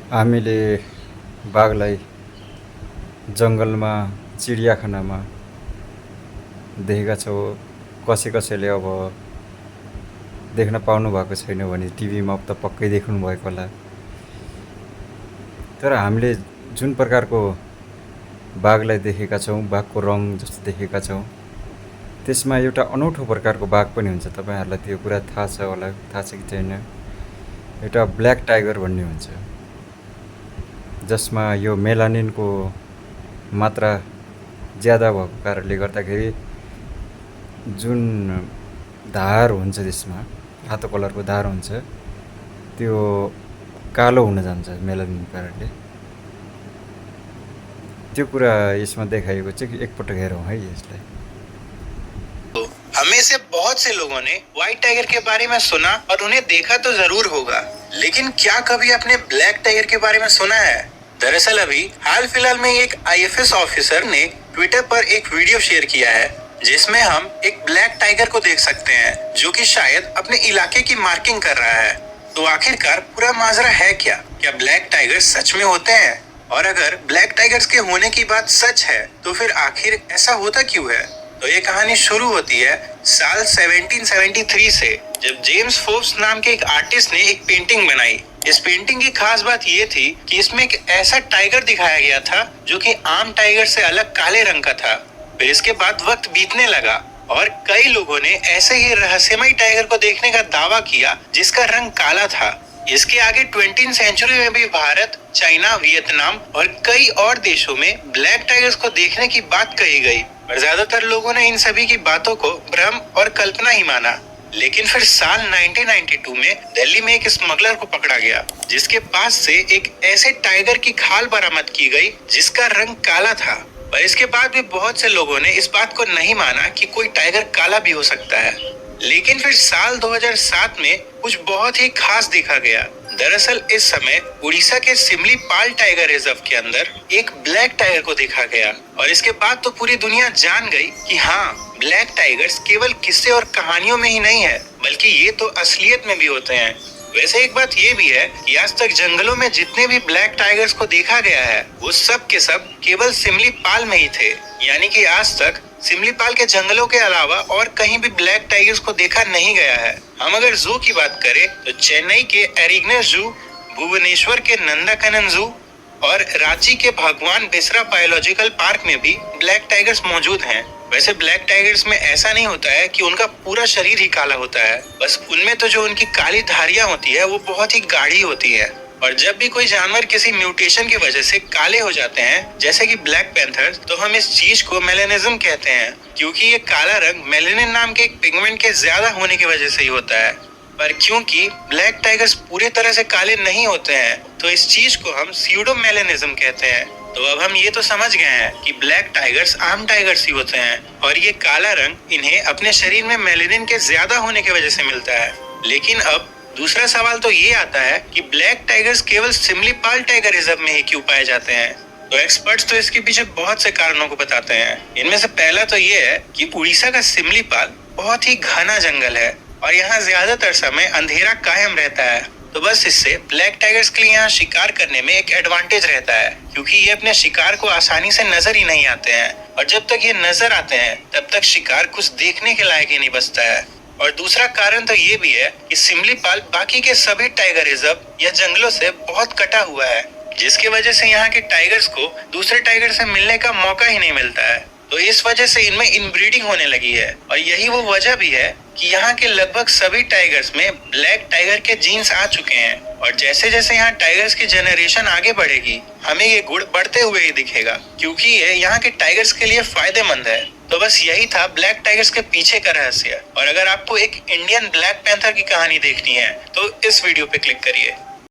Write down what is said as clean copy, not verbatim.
हामीले बाघलाई जङ्गलमा चिडियाखानामा देखेका छौँ। कसैले अब देख्न पाउनु भएको छैन भने टिभीमा त पक्कै देख्नु भएको होला। तर हामीले जुन प्रकारको बाघलाई देखेका छौँ, बाघको रङ जस्तो देखेका छौँ, त्यसमा एउटा अनौठो प्रकारको बाघ पनि हुन्छ। तपाईँहरूलाई त्यो कुरा थाहा छ होला, थाहा छ कि छैन? एउटा ब्ल्याक टाइगर भन्ने हुन्छ, जसमा यो मेलानिनको मात्रा ज्यादा भएको कारणले गर्दाखेरि जुन धार हुन्छ, त्यसमा रातो कलरको धार हुन्छ, त्यो कालो हुन जान्छ मेलानिनको कारणले। त्यो कुरा यसमा देखाइएको छ कि एकपटक हेरौँ है यसलाई। हमें से बहुत से लोगों ने व्हाइट टाइगर के बारे में सुना और उन्हें देखा तो जरूर होगा, लेकिन क्या कभी आपने ब्लैक टाइगर के बारे में सुना है? दरअसल अभी हाल फिलहाल में एक आईएफएस ऑफिसर ने ट्विटर पर एक वीडियो शेयर किया है, जिसमें हम एक ब्लैक टाइगर को देख सकते हैं जो कि शायद अपने इलाके की मार्किंग कर रहा है। तो आखिरकार पूरा माजरा है क्या? क्या ब्लैक टाइगर सच में होते हैं? और अगर ब्लैक टाइगर्स के होने की बात सच है तो फिर आखिर ऐसा होता क्यों है? तो ये कहानी शुरू होती है साल 1773 से, जब जेम्स फोर्ब्स नाम के एक आर्टिस्ट ने एक पेंटिंग बनाई। इस पेंटिंग की खास बात ये थी कि इसमें एक ऐसा टाइगर दिखाया गया था जो कि आम टाइगर से अलग काले रंग का था। फिर इसके बाद वक्त बीतने लगा और कई लोगों ने ऐसे ही रहस्यमय टाइगर को देखने का दावा किया जिसका रंग काला था। इसके आगे 20वीं सेंचुरी में भी भारत, चाइना, वियतनाम और कई और देशों में ब्लैक टाइगर्स को देखने की बात कही गई, और ज्यादातर लोगों ने इन सभी की बातों को भ्रम और कल्पना ही माना। लेकिन फिर साल 1992 में दिल्ली में एक स्मगलर को पकड़ा गया, जिसके पास से एक ऐसे टाइगर की खाल बरामद की गई जिसका रंग काला था। पर इसके बाद भी बहुत से लोगों ने इस बात को नहीं माना कि कोई टाइगर काला भी हो सकता है। लेकिन फिर साल 2007 में कुछ बहुत ही खास देखा गया। दरअसल इस समय उड़ीसा के सिमलीपाल टाइगर रिजर्व के अंदर एक ब्लैक टाइगर को देखा गया, और इसके बाद तो पूरी दुनिया जान गई कि हाँ, ब्लैक टाइगर्स केवल किस्से और कहानियों में ही नहीं है, बल्कि ये तो असलियत में भी होते हैं। वैसे एक बात ये भी है कि आज तक जंगलों में जितने भी ब्लैक टाइगर्स को देखा गया है, वो सब के सब केवल सिमलीपाल में ही थे। यानी कि आज तक सिमलीपाल के जंगलों के अलावा और कहीं भी ब्लैक टाइगर्स को देखा नहीं गया है। हम अगर जू की बात करें तो चेन्नई के एरिग्नेस जू, भुवनेश्वर के नंदाकनन जू और रांची के भगवान बिसरा बायोलॉजिकल पार्क में भी ब्लैक टाइगर्स मौजूद हैं। वैसे ब्लैक टाइगर्स में ऐसा नहीं होता है कि उनका पूरा शरीर ही काला होता है, बस उनमें तो जो उनकी काली धारियां होती है वो बहुत ही गाढ़ी होती है। और जब भी कोई जानवर किसी म्यूटेशन की वजह से काले हो जाते हैं, जैसे कि ब्लैक पैंथर्स, तो हम इस चीज को मेलेनिज्म कहते हैं, क्योंकि ये काला रंग मेलेनिन नाम के एक पिगमेंट के ज्यादा होने की वजह से ही होता है। पर क्योंकि ब्लैक टाइगर्स पूरे तरह से काले नहीं होते हैं, तो इस चीज को हम स्यूडो मेलेनिज्म कहते हैं। तो अब हम ये तो समझ गए हैं कि ब्लैक टाइगर्स आम टाइगर्स ही होते हैं, और ये काला रंग इन्हें अपने शरीर में मेलेनिन के ज्यादा होने की वजह से मिलता है। लेकिन अब दूसरा सवाल तो ये आता है कि ब्लैक टाइगर्स केवल सिमलीपाल टाइगर रिजर्व में ही क्यों पाए जाते हैं? तो एक्सपर्ट्स तो इसके पीछे बहुत से कारणों को बताते हैं। इनमें से पहला तो ये है कि उड़ीसा का सिमलीपाल बहुत ही घना जंगल है और यहाँ ज्यादातर समय अंधेरा कायम रहता है। तो बस इससे ब्लैक टाइगर्स के लिए यहाँ शिकार करने में एक एडवांटेज रहता है, क्योंकि ये अपने शिकार को आसानी से नजर ही नहीं आते हैं, और जब तक ये नजर आते हैं तब तक शिकार कुछ देखने के लायक ही नहीं बचता है। और दूसरा कारण तो ये भी है कि सिमलीपाल बाकी के सभी टाइगर रिजर्व या जंगलों से बहुत कटा हुआ है, जिसकी वजह से यहाँ के टाइगर्स को दूसरे टाइगर से मिलने का मौका ही नहीं मिलता है। तो इस वजह से इनमें इनब्रीडिंग होने लगी है, और यही वो वजह भी है कि यहाँ के लगभग सभी टाइगर्स में ब्लैक टाइगर के जीन्स आ चुके हैं। और जैसे जैसे यहाँ टाइगर्स की जनरेशन आगे बढ़ेगी, हमें ये गुण बढ़ते हुए ही दिखेगा, क्योंकि ये यहाँ के टाइगर्स के लिए फायदेमंद है। तो बस यही था ब्लैक टाइगर्स के पीछे का रहस्य। और अगर आपको एक इंडियन ब्लैक पैंथर की कहानी देखनी है तो इस वीडियो पे क्लिक करिए।